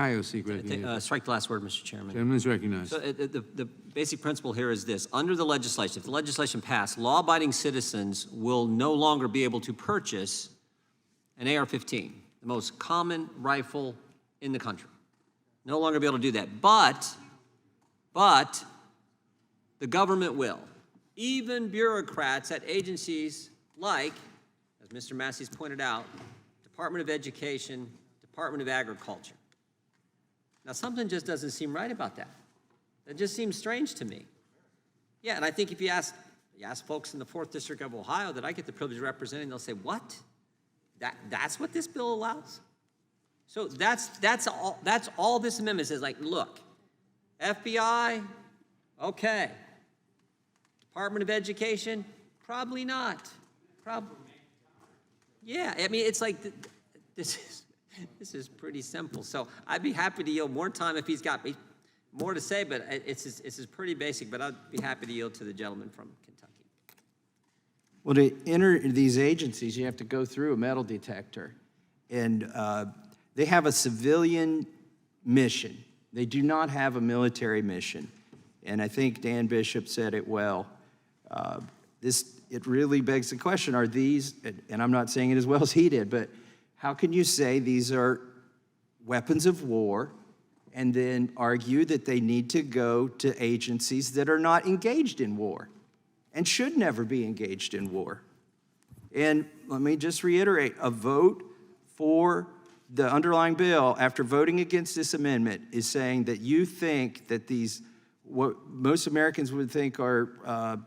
Ohio seek recognition. Strike the last word, Mr. Chairman. Gentleman is recognized. So the basic principle here is this. Under the legislation, if the legislation passed, law-abiding citizens will no longer be able to purchase an AR-15, the most common rifle in the country. No longer be able to do that. But the government will. Even bureaucrats at agencies like, as Mr. Massey's pointed out, Department of Education, Department of Agriculture. Now, something just doesn't seem right about that. That just seems strange to me. Yeah, and I think if you ask folks in the 4th District of Ohio that I get the privilege of representing, they'll say, what? That's what this bill allows? So that's all this amendment says. Like, look, FBI, okay. Department of Education, probably not. Yeah, I mean, it's like, this is pretty simple. So I'd be happy to yield more time if he's got more to say, but it's pretty basic, but I'd be happy to yield to the gentleman from Kentucky. Well, to enter these agencies, you have to go through a metal detector. And they have a civilian mission. They do not have a military mission. And I think Dan Bishop said it well. It really begs the question, are these, and I'm not saying it as well as he did, but how can you say these are weapons of war and then argue that they need to go to agencies that are not engaged in war and should never be engaged in war? And let me just reiterate, a vote for the underlying bill after voting against this amendment is saying that you think that these, what most Americans would think are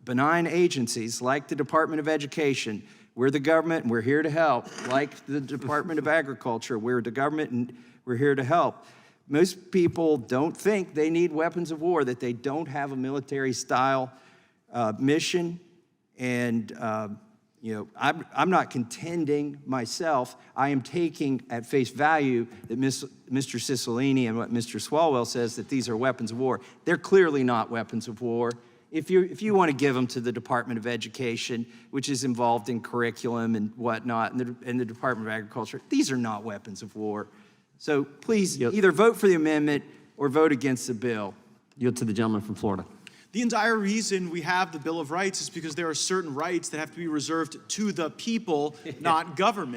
benign agencies like the Department of Education, we're the government and we're here to help, like the Department of Agriculture, we're the government and we're here to help. Most people don't think they need weapons of war, that they don't have a military-style mission. And you know, I'm not contending myself. I am taking at face value that Mr. Cicilline and what Mr. Swalwell says, that these are weapons of war. They're clearly not weapons of war. If you want to give them to the Department of Education, which is involved in curriculum and whatnot, and the Department of Agriculture, these are not weapons of war. So please either vote for the amendment or vote against the bill. Yield to the gentleman from Florida. The entire reason we have the Bill of Rights is because there are certain rights that have to be reserved to the people, not government.